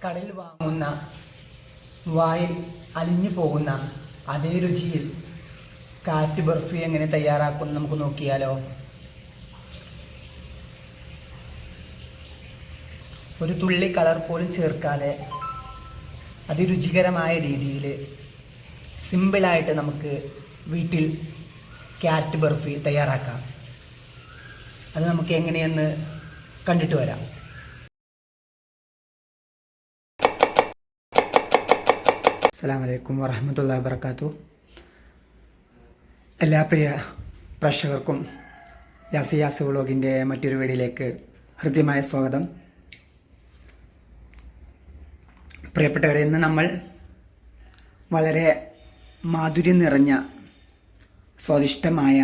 കടയിൽ വാങ്ങുന്ന വായിൽ അലിഞ്ഞു പോകുന്ന അതേ രുചിയിൽ കാറ്റ് ബർഫി എങ്ങനെ തയ്യാറാക്കും നമുക്ക് നോക്കിയാലോ. ഒരു തുള്ളി കളർ പോലും ചേർക്കാതെ അതിരുചികരമായ രീതിയിൽ സിമ്പിളായിട്ട് നമുക്ക് വീട്ടിൽ കാറ്റ് ബർഫി തയ്യാറാക്കാം. അത് നമുക്ക് എങ്ങനെയെന്ന് കണ്ടിട്ട് വരാം. അസ്സലാമു അലൈക്കും വറഹ്മത്തുള്ളാഹി വബറകാതുഹു. എല്ലാ പ്രിയ പ്രേക്ഷകർക്കും യാസി വ്ളോഗിൻ്റെ മറ്റൊരു വീഡിയോയിലേക്ക് ഹൃദ്യമായ സ്വാഗതം. പ്രിയപ്പെട്ടവരെ, ഇന്ന് നമ്മൾ വളരെ മാധുര്യം നിറഞ്ഞ സ്വാദിഷ്ടമായ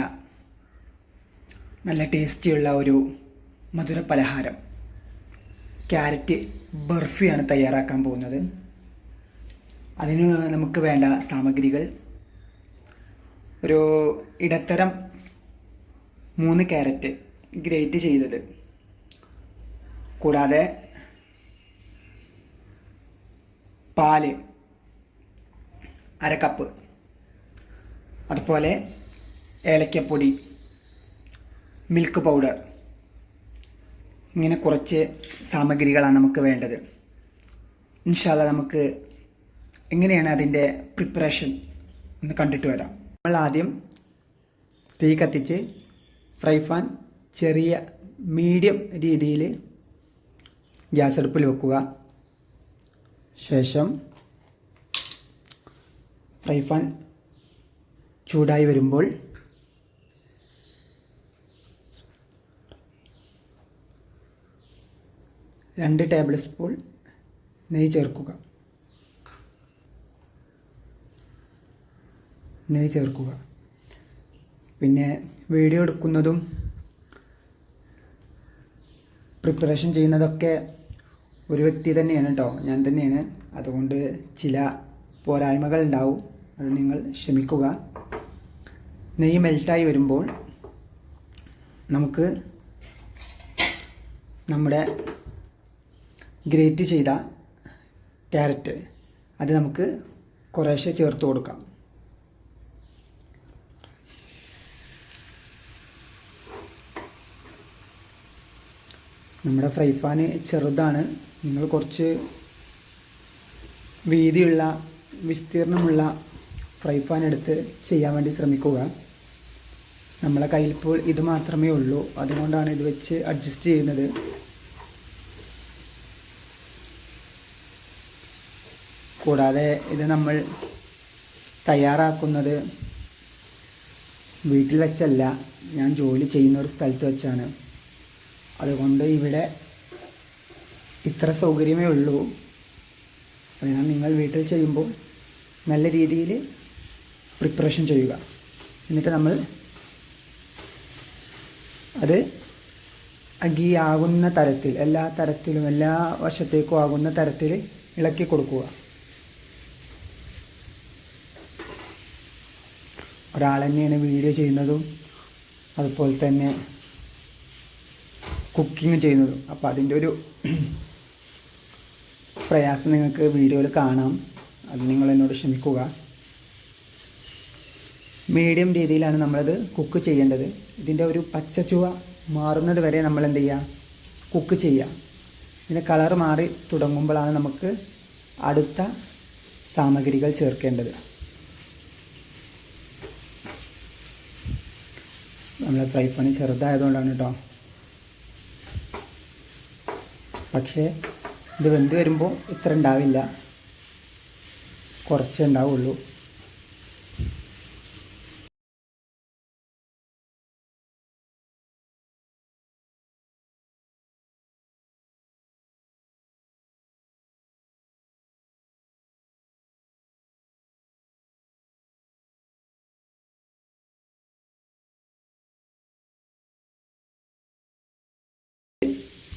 നല്ല ടേസ്റ്റിയുള്ള ഒരു മധുര പലഹാരം ക്യാരറ്റ് ബർഫിയാണ് തയ്യാറാക്കാൻ പോകുന്നത്. അതിന് നമുക്ക് വേണ്ട സാമഗ്രികൾ: ഒരു ഇടത്തരം 3 ക്യാരറ്റ് ഗ്രേറ്റ് ചെയ്തത്, കൂടാതെ പാല് 1/2 കപ്പ്, അതുപോലെ ഏലക്കപ്പൊടി, മിൽക്ക് പൗഡർ, ഇങ്ങനെ കുറച്ച് സാമഗ്രികളാണ് നമുക്ക് വേണ്ടത്. ഇൻഷാ അല്ലാഹ് നമുക്ക് എങ്ങനെയാണ് അതിൻ്റെ പ്രിപ്പറേഷൻ ഒന്ന് കണ്ടിട്ട് വരാം. നമ്മൾ ആദ്യം തീ കത്തിച്ച് ഫ്രൈ പാൻ ചെറിയ മീഡിയം രീതിയിൽ ഗ്യാസ് അടുപ്പിൽ വെക്കുക. ശേഷം ഫ്രൈ പാൻ ചൂടായി വരുമ്പോൾ രണ്ട് ടേബിൾ സ്പൂൺ നെയ്യ് ചേർക്കുക. പിന്നെ വീഡിയോ എടുക്കുന്നതും പ്രിപ്പറേഷൻ ചെയ്യുന്നതൊക്കെ ഒരു വ്യക്തി തന്നെയാണ് കേട്ടോ, ഞാൻ തന്നെയാണ്. അതുകൊണ്ട് ചില പോരായ്മകൾ ഉണ്ടാവും, അത് നിങ്ങൾ ക്ഷമിക്കുക. നെയ്യ് മെൽറ്റായി വരുമ്പോൾ നമുക്ക് നമ്മുടെ ഗ്രേറ്റ് ചെയ്ത ക്യാരറ്റ് അത് നമുക്ക് കുറേശ്ശെ ചേർത്ത് കൊടുക്കാം. നമ്മുടെ ഫ്രൈ പാന് ചെറുതാണ്, നിങ്ങൾ കുറച്ച് വീതിയുള്ള വിസ്തീർണമുള്ള ഫ്രൈ പാൻ എടുത്ത് ചെയ്യാൻ വേണ്ടി ശ്രമിക്കുക. നമ്മളെ കയ്യിൽ ഇപ്പോൾ ഇത് മാത്രമേ ഉള്ളൂ, അതുകൊണ്ടാണ് ഇത് വെച്ച് അഡ്ജസ്റ്റ് ചെയ്യുന്നത്. കൂടാതെ ഇത് നമ്മൾ തയ്യാറാക്കുന്നത് വീട്ടിൽ വെച്ചല്ല, ഞാൻ ജോലി ചെയ്യുന്ന ഒരു സ്ഥലത്ത് വെച്ചാണ്. അതുകൊണ്ട് ഇവിടെ ഇത്ര സൗകര്യമേ ഉള്ളൂ. അതിനാൽ നിങ്ങൾ വീട്ടിൽ ചെയ്യുമ്പോൾ നല്ല രീതിയിൽ പ്രിപ്പറേഷൻ ചെയ്യുക. എന്നിട്ട് നമ്മൾ അത് ആകുന്ന തരത്തിൽ, എല്ലാ തരത്തിലും എല്ലാ വശത്തേക്കും ആകുന്ന തരത്തിൽ ഇളക്കി കൊടുക്കുക. ഒരാൾ തന്നെയാണ് വീഡിയോ ചെയ്യുന്നതും അതുപോലെ തന്നെ കുക്കിംഗ് ചെയ്യുന്നതും, അപ്പോൾ അതിൻ്റെ ഒരു പ്രയാസം നിങ്ങൾക്ക് വീഡിയോയിൽ കാണാം. അത് നിങ്ങൾ എന്നോട് ക്ഷമിക്കുക. മീഡിയം രീതിയിലാണ് നമ്മളത് കുക്ക് ചെയ്യേണ്ടത്. ഇതിൻ്റെ ഒരു പച്ചച്ചുവ മാറുന്നത് വരെ നമ്മൾ എന്ത് ചെയ്യുക, കുക്ക് ചെയ്യുക. ഇതിൻ്റെ കളർ മാറി തുടങ്ങുമ്പോഴാണ് നമുക്ക് അടുത്ത സാമഗ്രികൾ ചേർക്കേണ്ടത്. നമ്മളെ ഫ്രൈ പാൻ ചെറുതായതുകൊണ്ടാണ് കേട്ടോ. പക്ഷേ ഇത് വെന്ത് വരുമ്പോൾ ഇത്ര ഉണ്ടാവില്ല, കുറച്ചേ ഉണ്ടാവുള്ളൂ.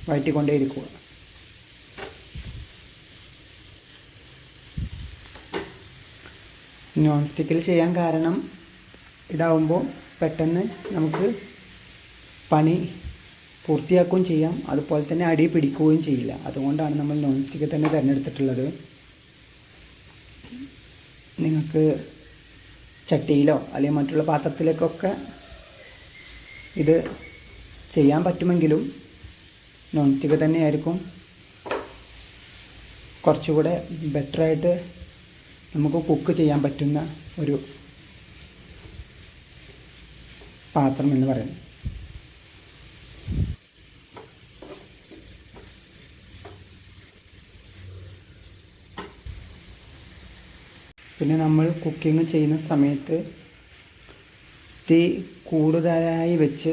വഴറ്റിക്കൊണ്ടേയിരിക്കുക. നോൺ സ്റ്റിക്കിൽ ചെയ്യാൻ കാരണം ഇതാവുമ്പോൾ പെട്ടെന്ന് നമുക്ക് പണി പൂർത്തിയാക്കുകയും ചെയ്യാം, അതുപോലെ തന്നെ അടി പിടിക്കുകയും ചെയ്യില്ല. അതുകൊണ്ടാണ് നമ്മൾ നോൺ സ്റ്റിക്ക് തന്നെ തിരഞ്ഞെടുത്തിട്ടുള്ളത്. നിങ്ങൾക്ക് ചട്ടിയിലോ അല്ലെങ്കിൽ മറ്റുള്ള പാത്രത്തിലേക്കൊക്കെ ഇത് ചെയ്യാൻ പറ്റുമെങ്കിലും നോൺ സ്റ്റിക്ക് തന്നെയായിരിക്കും കുറച്ചുകൂടെ ബെറ്ററായിട്ട് നമുക്ക് കുക്ക് ചെയ്യാൻ പറ്റുന്ന ഒരു പാത്രം എന്ന് പറയുന്നത്. പിന്നെ നമ്മൾ കുക്കിംഗ് ചെയ്യുന്ന സമയത്ത് തീ കൂടുതലായി വെച്ച്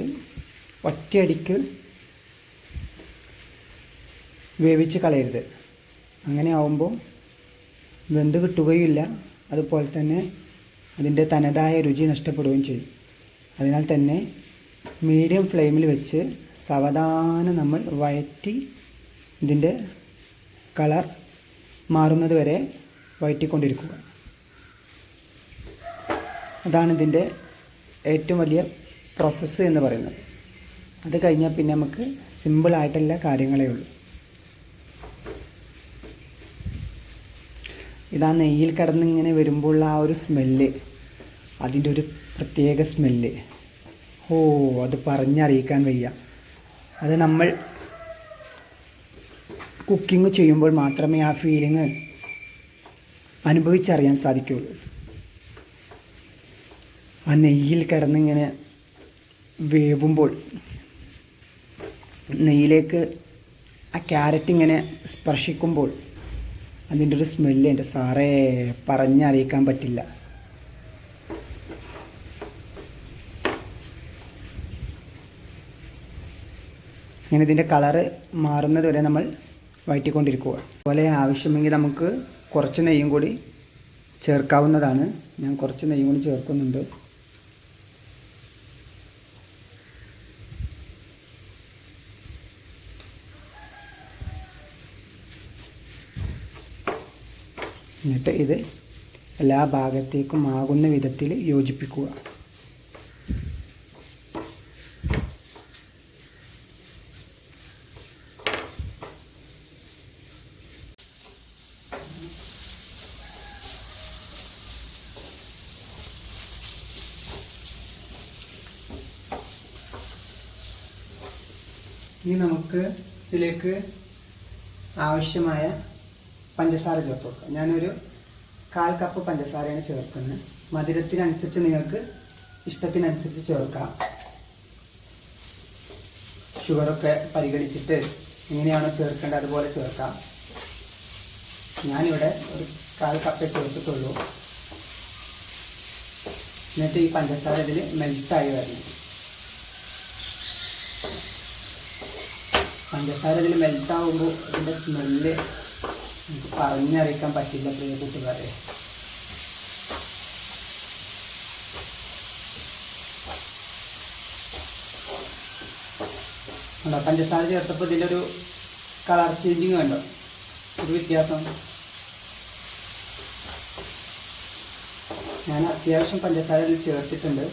ഒറ്റയടിക്ക് വേവിച്ച് കളയരുത്. അങ്ങനെ ആവുമ്പോൾ വെന്ത് കിട്ടുകയില്ല, അതുപോലെ തന്നെ അതിൻ്റെ തനതായ രുചി നഷ്ടപ്പെടുകയും ചെയ്യും. അതിനാൽ തന്നെ മീഡിയം ഫ്ലെയിമിൽ വെച്ച് സാവധാനം നമ്മൾ വഴറ്റി ഇതിൻ്റെ കളർ മാറുന്നത് വരെ വഴറ്റിക്കൊണ്ടിരിക്കുക. അതാണ് ഇതിൻ്റെ ഏറ്റവും വലിയ പ്രോസസ്സ് എന്ന് പറയുന്നത്. അത് കഴിഞ്ഞാൽ പിന്നെ നമുക്ക് സിമ്പിളായിട്ടുള്ള കാര്യങ്ങളേ ഉള്ളൂ. ഇതാ നെയ്യിൽ കിടന്നിങ്ങനെ വരുമ്പോഴുള്ള ആ ഒരു സ്മെല്ല്, അതിൻ്റെ ഒരു പ്രത്യേക സ്മെല്ല്, അത് പറഞ്ഞറിയിക്കാൻ വയ്യ. അത് നമ്മൾ കുക്കിംഗ് ചെയ്യുമ്പോൾ മാത്രമേ ആ ഫീലിങ് അനുഭവിച്ചറിയാൻ സാധിക്കുകയുള്ളൂ. ആ നെയ്യിൽ കിടന്നിങ്ങനെ വേവുമ്പോൾ നെയ്യിലേക്ക് ആ ക്യാരറ്റ് ഇങ്ങനെ സ്പർശിക്കുമ്പോൾ അതിൻ്റെ ഒരു സ്മെല്ല് എൻ്റെ സാറേ പറഞ്ഞറിയിക്കാൻ പറ്റില്ല. ഇങ്ങനെ ഇതിൻ്റെ കളറ് മാറുന്നത് വരെ നമ്മൾ വഴറ്റിക്കൊണ്ടിരിക്കുക. അതുപോലെ ആവശ്യമെങ്കിൽ നമുക്ക് കുറച്ച് നെയ്യും കൂടി ചേർക്കാവുന്നതാണ്. ഞാൻ കുറച്ച് നെയ്യും കൂടി ചേർക്കുന്നുണ്ട്. എന്നിട്ട് ഇത് എല്ലാ ഭാഗത്തേക്കും ആകുന്ന വിധത്തിൽ യോജിപ്പിക്കുക. ഇനി നമുക്ക് ഇതിലേക്ക് ആവശ്യമായ പഞ്ചസാര ചേർത്ത് കൊടുക്കാം. ഞാനൊരു 1/4 കപ്പ് പഞ്ചസാരയാണ് ചേർക്കുന്നത്. മധുരത്തിനനുസരിച്ച് നിങ്ങൾക്ക് ഇഷ്ടത്തിനനുസരിച്ച് ചേർക്കാം. ഷുഗറൊക്കെ പരിഗണിച്ചിട്ട് എങ്ങനെയാണോ ചേർക്കേണ്ടത് അതുപോലെ ചേർക്കാം. ഞാനിവിടെ ഒരു 1/4 കപ്പേ ചേർത്തിട്ടുള്ളൂ. എന്നിട്ട് ഈ പഞ്ചസാര ഇതിൽ മെൽറ്റായി വരണം. പഞ്ചസാര ഇതിൽ മെൽറ്റാകുമ്പോൾ ഇതിൻ്റെ സ്മെല്ല് എനിക്ക് പറഞ്ഞറിയിക്കാൻ പറ്റില്ല പ്രിയ കൂട്ടുകാരെ. ഉണ്ടോ, പഞ്ചസാര ചേർത്തപ്പോൾ ഇതിൻ്റെ ഒരു കളർ ചേഞ്ചിങ് കണ്ടോ, ഒരു വ്യത്യാസം. ഞാൻ അത്യാവശ്യം പഞ്ചസാര ഇതിൽ ചേർത്തിട്ടുണ്ട്.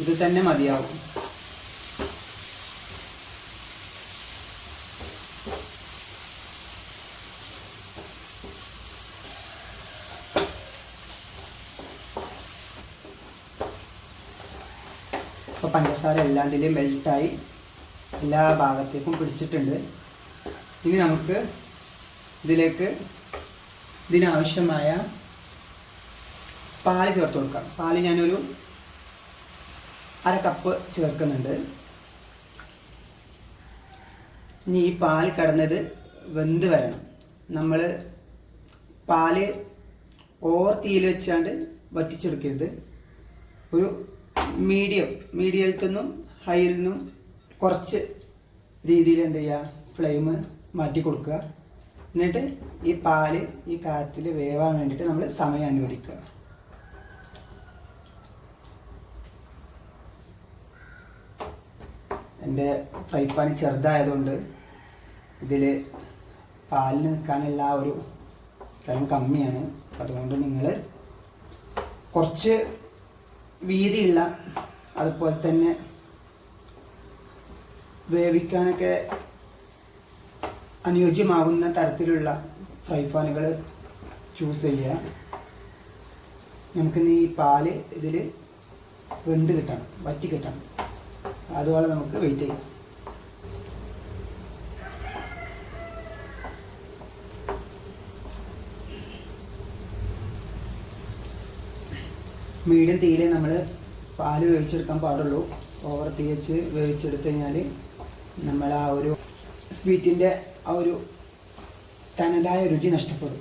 ഇത് തന്നെ മതിയാവും. അപ്പോൾ പഞ്ചസാര എല്ലാം ഇതിൽ മെൽറ്റായി എല്ലാ ഭാഗത്തേക്കും പിടിച്ചിട്ടുണ്ട്. ഇനി നമുക്ക് ഇതിനാവശ്യമായ പാല് ചേർത്ത് കൊടുക്കാം. പാല് ഞാനൊരു 1/2 കപ്പ് ചേർക്കുന്നുണ്ട്. ഇനി ഈ പാല് കിടന്നത് വെന്ത് വരണം. നമ്മൾ പാല് ഓവർ തീയിൽ വെച്ചാണ്ട് വറ്റിച്ചെടുക്കരുത്. ഒരു മീഡിയത്തിൽ നിന്നും ഹൈയിൽ നിന്നും കുറച്ച് രീതിയിൽ എന്ത് ചെയ്യുക, ഫ്ലെയിം മാറ്റി കൊടുക്കുക. എന്നിട്ട് ഈ പാല് ഈ കാറ്റിൽ വേവാൻ വേണ്ടിയിട്ട് നമ്മൾ സമയം അനുവദിക്കുക. എൻ്റെ ഫ്രൈ പാൻ ചെറുതായതുകൊണ്ട് ഇതിൽ പാലിന് നിൽക്കാനുള്ള ആ ഒരു സ്ഥലം കമ്മിയാണ്. അതുകൊണ്ട് നിങ്ങൾ കുറച്ച് വീതിയുള്ള അതുപോലെ തന്നെ വേവിക്കാനൊക്കെ അനുയോജ്യമാകുന്ന തരത്തിലുള്ള ഫ്രൈ പാനുകൾ ചൂസ് ചെയ്യുക. നമുക്കിന്ന് ഈ പാല് ഇതിൽ വെന്ത് കിട്ടണം, വറ്റി കിട്ടണം. അതുപോലെ നമുക്ക് വെയിറ്റ് ചെയ്യാം. മീഡിയം തീയിലേ നമ്മൾ പാല് വേവിച്ചെടുക്കാൻ പാടുള്ളൂ. ഓവർ തീ വെച്ച് വേവിച്ചെടുത്ത് കഴിഞ്ഞാൽ നമ്മൾ ആ ഒരു സ്വീറ്റിൻ്റെ ആ ഒരു തനതായ രുചി നഷ്ടപ്പെടും.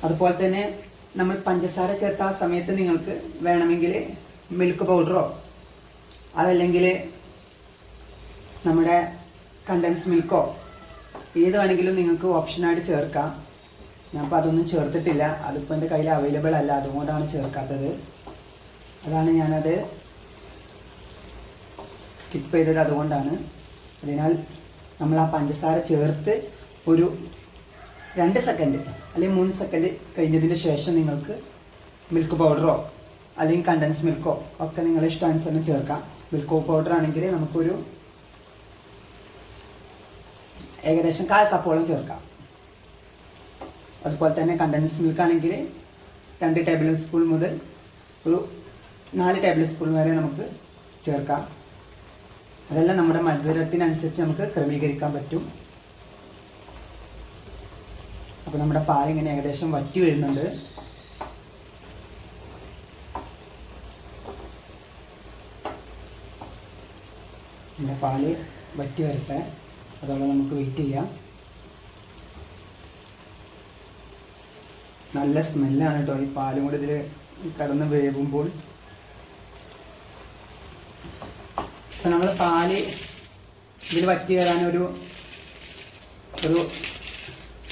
അതുപോലെ തന്നെ നമ്മൾ പഞ്ചസാര ചേർത്ത ആ സമയത്ത് നിങ്ങൾക്ക് വേണമെങ്കിൽ മിൽക്ക് പൗഡറോ അതല്ലെങ്കിൽ നമ്മുടെ കണ്ടൻസ് മിൽക്കോ ഏത് വേണമെങ്കിലും നിങ്ങൾക്ക് ഓപ്ഷനായിട്ട് ചേർക്കാം. ഞാനിപ്പോൾ അതൊന്നും ചേർത്തിട്ടില്ല, അതിപ്പോൾ എൻ്റെ കയ്യിൽ അവൈലബിൾ അല്ല, അതുകൊണ്ടാണ് ചേർക്കാത്തത്. അതാണ് ഞാനത് സ്കിപ്പ് ചെയ്തത്, അതുകൊണ്ടാണ്. അതിനാൽ നമ്മൾ ആ പഞ്ചസാര ചേർത്ത് ഒരു 2 സെക്കൻഡ് അല്ലെങ്കിൽ 3 സെക്കൻഡ് കഴിഞ്ഞതിന് ശേഷം നിങ്ങൾക്ക് മിൽക്ക് പൗഡറോ അല്ലെങ്കിൽ കണ്ടൻസ് മിൽക്കോ ഒക്കെ നിങ്ങളുടെ ഇഷ്ടാനുസരണം ചേർക്കാം. മിൽക്ക് പൗഡർ ആണെങ്കിൽ നമുക്കൊരു ഏകദേശം 1/4 കപ്പോളം ചേർക്കാം. അതുപോലെ തന്നെ കണ്ടൻസ് മിൽക്ക് ആണെങ്കിൽ 2 ടേബിൾ സ്പൂൺ മുതൽ ഒരു 4 ടേബിൾ സ്പൂൺ വരെ നമുക്ക് ചേർക്കാം. അതെല്ലാം നമ്മുടെ മധുരത്തിനനുസരിച്ച് നമുക്ക് ക്രമീകരിക്കാൻ പറ്റും. അപ്പോൾ നമ്മുടെ പാലിങ്ങനെ ഏകദേശം വറ്റി വരുന്നുണ്ട്. നമ്മുടെ പാല് വറ്റി വരട്ടെ, അതോടെ നമുക്ക് വെയിറ്റ് ചെയ്യാം. നല്ല സ്മെല്ലാണ് കേട്ടോ ഈ പാലും കൂടി ഇതിൽ കിടന്ന് വേവുമ്പോൾ. അപ്പം നമ്മൾ പാല് ഇതിൽ വറ്റി വരാൻ ഒരു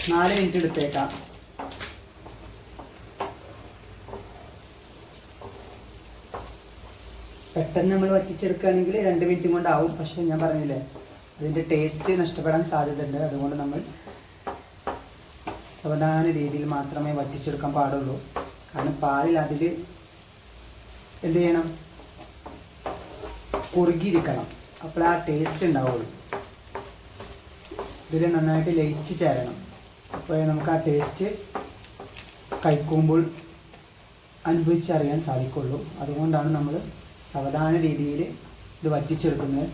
4 മിനിറ്റ് എടുത്തേക്കാം. പെട്ടെന്ന് നമ്മൾ വറ്റിച്ചെടുക്കുകയാണെങ്കിൽ 2 മിനിറ്റും കൊണ്ടാവും. പക്ഷേ ഞാൻ പറഞ്ഞില്ലേ, അതിൻ്റെ ടേസ്റ്റ് നഷ്ടപ്പെടാൻ സാധ്യതയുണ്ട്. അതുകൊണ്ട് നമ്മൾ സാവധാന രീതിയിൽ മാത്രമേ വറ്റിച്ചെടുക്കാൻ പാടുള്ളൂ. കാരണം പാലിൽ അതിൽ എന്ത് ചെയ്യണം, കുറുകിയിരിക്കണം. അപ്പോൾ ആ ടേസ്റ്റ് ഉണ്ടാവുള്ളൂ. ഇതിൽ നന്നായിട്ട് ലയിച്ച് ചേരണം. അപ്പോൾ നമുക്ക് ആ ടേസ്റ്റ് കഴിക്കുമ്പോൾ അനുഭവിച്ചറിയാൻ സാധിക്കുള്ളൂ. അതുകൊണ്ടാണ് നമ്മൾ സാവധാന രീതിയിൽ ഇത് വറ്റിച്ചെടുക്കുന്നത്.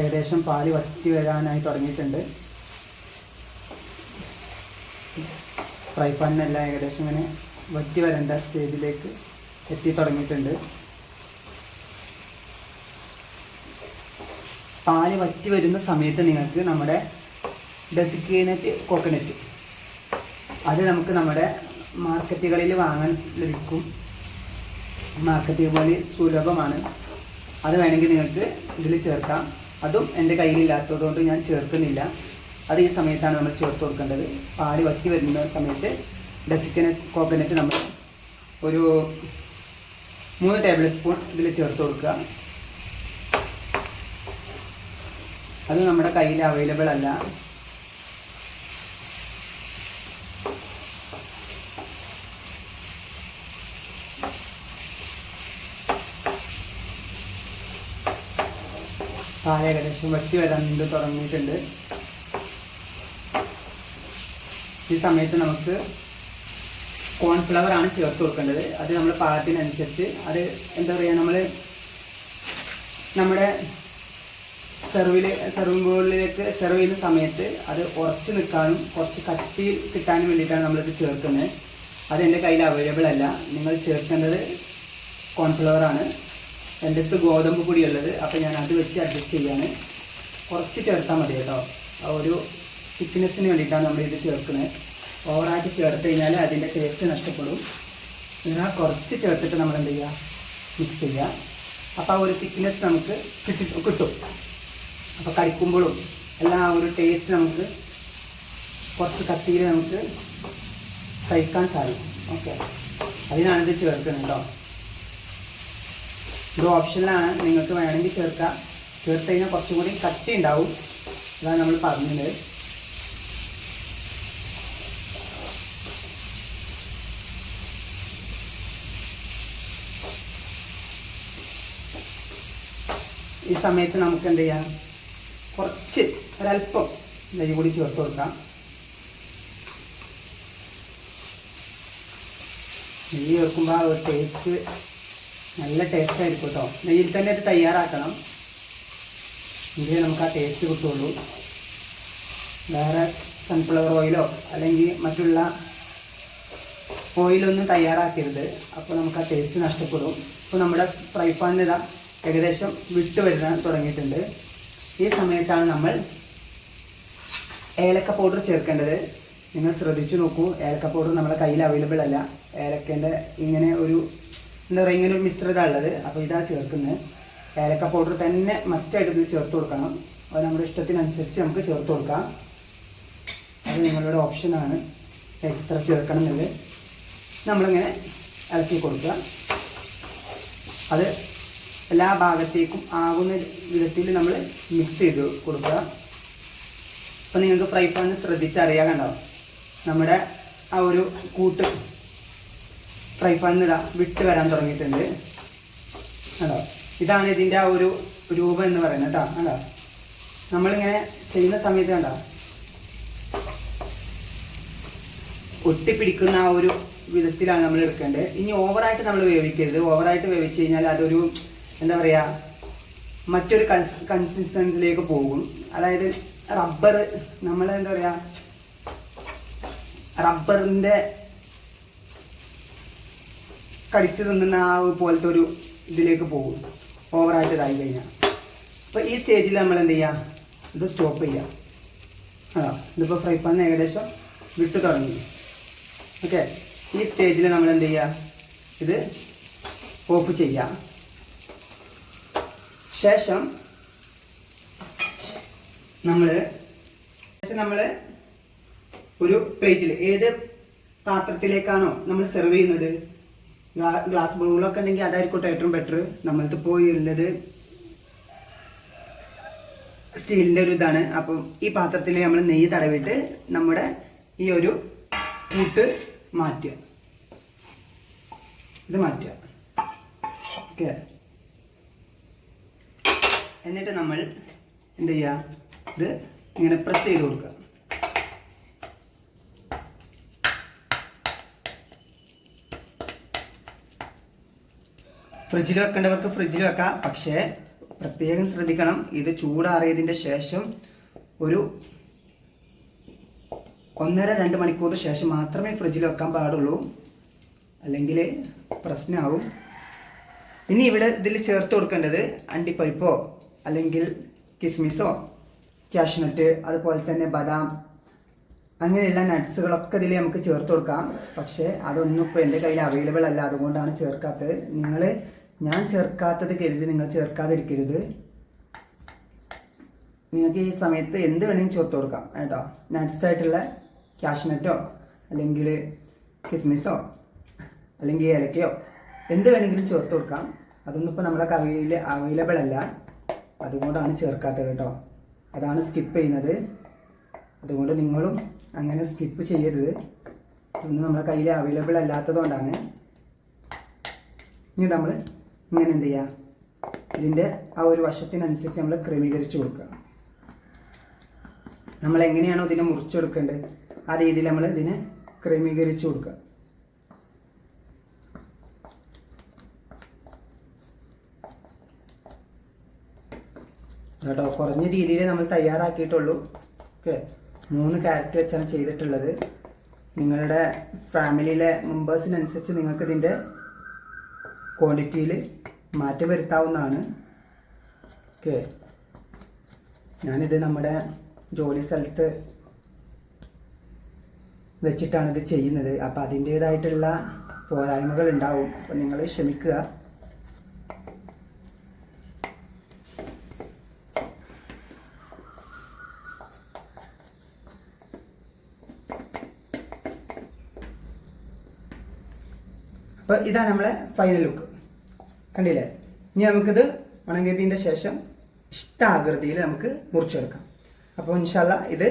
ഏകദേശം പാല് വറ്റി വരാനായി തുടങ്ങിയിട്ടുണ്ട്. ഫ്രൈ പാനിനെല്ലാം ഏകദേശം ഇങ്ങനെ വറ്റി വരേണ്ട സ്റ്റേജിലേക്ക് എത്തി തുടങ്ങിയിട്ടുണ്ട്. പാല് വറ്റി വരുന്ന സമയത്ത് നിങ്ങൾക്ക് നമ്മുടെ ഡെസിക്കേറ്റഡ് കോക്കനട്ട് അത് നമുക്ക് നമ്മുടെ മാർക്കറ്റുകളിൽ വാങ്ങാൻ ലഭിക്കും. മാർക്കറ്റ് പോലെ സുലഭമാണ്. അത് വേണമെങ്കിൽ നിങ്ങൾക്ക് ഇതിൽ ചേർക്കാം. അതും എൻ്റെ കയ്യിലില്ലാത്തതുകൊണ്ട് ഞാൻ ചേർക്കുന്നില്ല. അത് ഈ സമയത്താണ് നമ്മൾ ചേർത്ത് കൊടുക്കേണ്ടത്. പാല് വറ്റി വരുന്ന സമയത്ത് ഡെസിക്കേറ്റഡ് കോക്കനട്ട് നമ്മൾ ഒരു 3 ടേബിൾ സ്പൂൺ ഇതിൽ ചേർത്ത് കൊടുക്കുക. അത് നമ്മുടെ കയ്യിൽ അവൈലബിൾ അല്ല. പാൽ ഏകദേശം വറ്റി വരാൻ തുടങ്ങിയിട്ടുണ്ട്. ഈ സമയത്ത് നമുക്ക് കോൺഫ്ലവർ ആണ് ചേർത്ത് കൊടുക്കേണ്ടത്. അത് നമ്മൾ പാകത്തിനനുസരിച്ച്, അത് എന്താ പറയുക, നമ്മുടെ സെർവിംഗ് ബോളിലേക്ക് സെർവ് ചെയ്യുന്ന സമയത്ത് അത് ഉറച്ച് നിൽക്കാനും കുറച്ച് കട്ടി കിട്ടാനും വേണ്ടിയിട്ടാണ് നമ്മളിത് ചേർക്കുന്നത്. അത് എൻ്റെ കയ്യിൽ അവൈലബിൾ അല്ല. നിങ്ങൾ ചേർക്കേണ്ടത് കോൺഫ്ലവർ ആണ്. എൻ്റെ അടുത്ത് ഗോതമ്പ് പൊടിയുള്ളത്. അപ്പോൾ ഞാൻ അത് വെച്ച് അഡ്ജസ്റ്റ് ചെയ്യാണ്. കുറച്ച് ചേർത്താൽ മതി കേട്ടോ. ആ ഒരു തിക്നെസ്സിന് വേണ്ടിയിട്ടാണ് നമ്മളിത് ചേർക്കുന്നത്. ഓവറായിട്ട് ചേർത്ത് കഴിഞ്ഞാൽ അതിൻ്റെ ടേസ്റ്റ് നഷ്ടപ്പെടും. എന്നാൽ കുറച്ച് ചേർത്തിട്ട് നമ്മൾ എന്ത് ചെയ്യുക, മിക്സ് ചെയ്യുക. അപ്പോൾ ആ ഒരു തിക്നെസ് നമുക്ക് കിട്ടും. അപ്പോൾ കഴിക്കുമ്പോഴും എല്ലാം ആ ഒരു ടേസ്റ്റ് നമുക്ക് കുറച്ച് കട്ടിയിൽ നമുക്ക് കഴിക്കാൻ സാധിക്കും. ഓക്കെ, അതിനാണിത് ചേർക്കുന്നത് കേട്ടോ. ഇത് ഓപ്ഷനിലാണ്, നിങ്ങൾക്ക് വേണമെങ്കിൽ ചേർക്കാം. ചേർത്ത് കഴിഞ്ഞാൽ കുറച്ചും കൂടി കട്ടി ഉണ്ടാവും. അതാണ് നമ്മൾ പറഞ്ഞത്. ഈ സമയത്ത് നമുക്ക് എന്ത് ചെയ്യാം, കുറച്ച് ഒരല്പം നെയ്യ് കൂടി ചേർത്ത് കൊടുക്കാം. നെയ്യ് ചേർക്കുമ്പോൾ ആ ഒരു ടേസ്റ്റ് നല്ല ടേസ്റ്റ് ആയിരിക്കും കേട്ടോ. നെയ്യിൽ തന്നെ ഇത് തയ്യാറാക്കണം, എങ്കിലേ നമുക്ക് ആ ടേസ്റ്റ് കിട്ടുള്ളൂ. വേറെ സൺഫ്ലവർ ഓയിലോ അല്ലെങ്കിൽ മറ്റുള്ള ഓയിലൊന്നും തയ്യാറാക്കരുത്, അപ്പോൾ നമുക്ക് ആ ടേസ്റ്റ് നഷ്ടപ്പെടും. ഇപ്പോൾ നമ്മുടെ ഫ്രൈ പാനിൽ ഇതാ ഏകദേശം വിട്ട് വരാൻ തുടങ്ങിയിട്ടുണ്ട്. ഈ സമയത്താണ് നമ്മൾ ഏലക്ക പൗഡർ ചേർക്കേണ്ടത്. നിങ്ങൾ ശ്രദ്ധിച്ചു നോക്കൂ, ഏലക്ക പൗഡർ നമ്മുടെ കയ്യിൽ അവൈലബിൾ അല്ല. ഏലക്കേൻ്റെ ഇങ്ങനെ ഒരു എന്താ പറയുക, ഇങ്ങനെ ഒരു മിശ്രിതം ഉള്ളത്. അപ്പോൾ ഇതാ ചേർക്കുന്നത്. ഏലക്ക പൗഡർ തന്നെ മസ്റ്റായിട്ട് ഇത് ചേർത്ത് കൊടുക്കണം. അത് നമ്മുടെ ഇഷ്ടത്തിനനുസരിച്ച് നമുക്ക് ചേർത്ത് കൊടുക്കാം. അത് നിങ്ങളുടെ ഓപ്ഷനാണ് എത്ര ചേർക്കണം എന്നുള്ളത്. നമ്മളിങ്ങനെ ഇളക്കി കൊടുക്കുക. അത് എല്ലാ ഭാഗത്തേക്കും ആകുന്ന വിധത്തിൽ നമ്മൾ മിക്സ് ചെയ്ത് കൊടുക്കുക. അപ്പോൾ നിങ്ങൾക്ക് ഫ്രൈ പാൻ ശ്രദ്ധിച്ചറിയാൻ കണ്ടോ, നമ്മുടെ ആ ഒരു കൂട്ട് ഫ്രൈ പാനിൽ ഇതാ വിട്ട് വരാൻ തുടങ്ങിയിട്ടുണ്ട് കണ്ടോ. ഇതാണ് ഇതിൻ്റെ ആ ഒരു രൂപം എന്ന് പറയുന്നത് കേട്ടോ. കണ്ടോ, നമ്മളിങ്ങനെ ചെയ്യുന്ന സമയത്ത് കണ്ടോ ഒട്ടിപ്പിടിക്കുന്ന ആ ഒരു വിധത്തിലാണ് നമ്മൾ എടുക്കേണ്ടത്. ഇനി ഓവറായിട്ട് നമ്മൾ വേവിക്കരുത്. ഓവറായിട്ട് വേവിച്ച് കഴിഞ്ഞാൽ അതൊരു എന്താ പറയുക, മറ്റൊരു കൺസിസ്റ്റൻസിലേക്ക് പോകും. അതായത് റബ്ബർ, നമ്മൾ എന്താ പറയുക, റബ്ബറിൻ്റെ കടിച്ചു തിന്നുന്ന ആ പോലത്തെ ഒരു ഇതിലേക്ക് പോകും ഓവറായിട്ട് ഇതായി കഴിഞ്ഞാൽ. അപ്പോൾ ഈ സ്റ്റേജിൽ നമ്മൾ എന്ത് ചെയ്യുക, ഇത് സ്റ്റോപ്പ് ചെയ്യുക. ഇതിപ്പോൾ ഫ്രൈ പാൻ ഏകദേശം വിട്ട് തുടങ്ങി. ഓക്കെ, ഈ സ്റ്റേജിൽ നമ്മൾ എന്ത് ചെയ്യുക, ഇത് ഓഫ് ചെയ്യുക. ശേഷം നമ്മൾ ഒരു പ്ലേറ്റിൽ ഏത് പാത്രത്തിലേക്കാണോ നമ്മൾ സെർവ് ചെയ്യുന്നത്, ഗ്ലാസ് ബൗളൊക്കെ ഉണ്ടെങ്കിൽ അതായിരിക്കും ഏറ്റവും ബെറ്റർ. നമ്മൾക്ക് പോയി ഉള്ളത് സ്റ്റീലിൻ്റെ ഒരു ഇതാണ്. അപ്പം ഈ പാത്രത്തിൽ നമ്മൾ നെയ്യ് തടവിട്ട് നമ്മുടെ ഈ ഒരു കൂട്ട് മാറ്റുക, ഇത് മാറ്റുക. ഓക്കെ, എന്നിട്ട് നമ്മൾ എന്ത് ചെയ്യുക, ഇത് ഇങ്ങനെ പ്രസ് ചെയ്ത് കൊടുക്കുക. ഫ്രിഡ്ജിൽ വെക്കേണ്ടവർക്ക് ഫ്രിഡ്ജിൽ വെക്കാം. പക്ഷേ പ്രത്യേകം ശ്രദ്ധിക്കണം, ഇത് ചൂടാറിയതിൻ്റെ ശേഷം ഒരു 1.5-2 മണിക്കൂർ ശേഷം മാത്രമേ ഫ്രിഡ്ജിൽ വെക്കാൻ പാടുള്ളൂ, അല്ലെങ്കിൽ പ്രശ്നമാകും. ഇനി ഇവിടെ ഇതിൽ ചേർത്ത് കൊടുക്കേണ്ടത് അണ്ടിപ്പരിപ്പോ അല്ലെങ്കിൽ കിസ്മിസോ കാഷ്നട്ട് അതുപോലെ തന്നെ ബദാം അങ്ങനെയുള്ള നട്ട്സുകളൊക്കെ ഇതിൽ നമുക്ക് ചേർത്ത് കൊടുക്കാം. പക്ഷേ അതൊന്നും ഇപ്പോൾ എൻ്റെ കയ്യിൽ അവൈലബിൾ അല്ല, അതുകൊണ്ടാണ് ചേർക്കാത്തത്. ഞാൻ ചേർക്കാത്തത് കരുതി നിങ്ങൾ ചേർക്കാതിരിക്കരുത്. നിങ്ങൾക്ക് ഈ സമയത്ത് എന്ത് വേണമെങ്കിലും ചേർത്ത് കൊടുക്കാം കേട്ടോ. നട്ട്സായിട്ടുള്ള കാഷ്നട്ടോ അല്ലെങ്കിൽ കിസ്മിസോ അല്ലെങ്കിൽ ഏലക്കയോ എന്ത് വേണമെങ്കിലും ചേർത്ത് കൊടുക്കാം. അതൊന്നും ഇപ്പോൾ നമ്മളെ കയ്യിൽ അവൈലബിൾ അല്ല, അതുകൊണ്ടാണ് ചേർക്കാത്തത് കേട്ടോ. അതാണ് സ്കിപ്പ് ചെയ്യുന്നത്. അതുകൊണ്ട് നിങ്ങളും അങ്ങനെ സ്കിപ്പ് ചെയ്യരുത്. ഇതൊന്നും നമ്മളെ കയ്യിൽ അവൈലബിൾ അല്ലാത്തതുകൊണ്ടാണ്. ഇനി നമ്മൾ ഇങ്ങനെ എന്ത് ചെയ്യുക, ഇതിൻ്റെ ആ ഒരു വശത്തിനനുസരിച്ച് നമ്മൾ ക്രമീകരിച്ച് കൊടുക്കുക. നമ്മൾ എങ്ങനെയാണോ ഇതിനെ മുറിച്ചെടുക്കേണ്ടത് ആ രീതിയിൽ നമ്മൾ ഇതിനെ ക്രമീകരിച്ച് കൊടുക്കുക. കേട്ടോ, കുറഞ്ഞ രീതിയിൽ നമ്മൾ തയ്യാറാക്കിയിട്ടുള്ളൂ. ഓക്കെ, 3 ക്യാരറ്റ് വെച്ചാണ് ചെയ്തിട്ടുള്ളത്. നിങ്ങളുടെ ഫാമിലിയിലെ മെമ്പേഴ്സിനനുസരിച്ച് നിങ്ങൾക്ക് ഇതിൻ്റെ ക്വാണ്ടിറ്റിയിൽ മാറ്റം വരുത്താവുന്നതാണ്. ഓക്കെ, ഞാനിത് നമ്മുടെ ജോലി സ്ഥലത്ത് വെച്ചിട്ടാണ് ഇത് ചെയ്യുന്നത്. അപ്പോൾ അതിൻ്റേതായിട്ടുള്ള പോരായ്മകൾ ഉണ്ടാവും, അപ്പോൾ നിങ്ങൾ ക്ഷമിക്കുക. അപ്പോൾ ഇതാണ് നമ്മളെ ഫൈനൽ ലുക്ക്, കണ്ടില്ലേ? ഇനി നമുക്കിത് ഉണങ്ങിയതിൻ്റെ ശേഷം ഇഷ്ടാകൃതിയിൽ നമുക്ക് മുറിച്ചെടുക്കാം. അപ്പോൾ ഇൻഷാല്ല ഇത്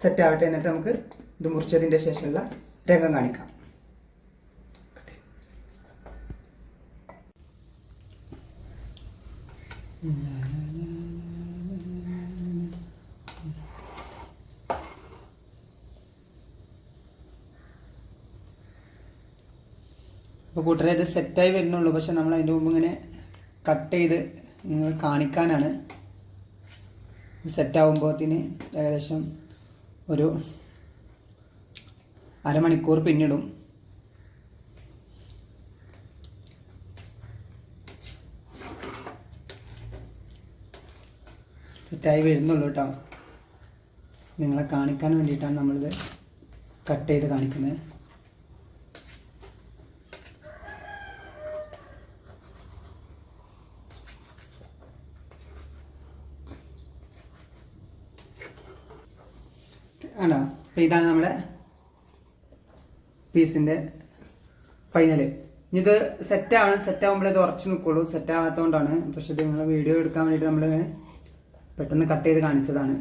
സെറ്റ് ആവട്ടെ, എന്നിട്ട് നമുക്ക് ഇത് മുറിച്ചതിൻ്റെ ശേഷമുള്ള രംഗം കാണിക്കാം. അപ്പോൾ കൂട്ടരെ ഇത് സെറ്റായി വരുന്നുള്ളൂ. പക്ഷെ നമ്മൾ അതിൻ്റെ മുമ്പ് ഇങ്ങനെ കട്ട് ചെയ്ത് നിങ്ങൾ കാണിക്കാനാണ്. സെറ്റാകുമ്പോഴത്തിന് ഏകദേശം ഒരു അരമണിക്കൂർ പിന്നിടും. സെറ്റായി വരുന്നുള്ളൂ കേട്ടോ. നിങ്ങളെ കാണിക്കാൻ വേണ്ടിയിട്ടാണ് നമ്മളിത് കട്ട് ചെയ്ത് കാണിക്കുന്നത്. ആണോ? അപ്പോൾ ഇതാണ് നമ്മുടെ പീസിൻ്റെ ഫൈനൽ. ഇത് സെറ്റാകുമ്പോഴേ ഇത് ഉറച്ച് നിൽക്കുള്ളൂ. സെറ്റാകാത്തതുകൊണ്ടാണ്. പക്ഷേ ഇത് നിങ്ങളെ വീഡിയോ എടുക്കാൻ വേണ്ടിയിട്ട് നമ്മൾ പെട്ടെന്ന് കട്ട് ചെയ്ത് കാണിച്ചതാണ്.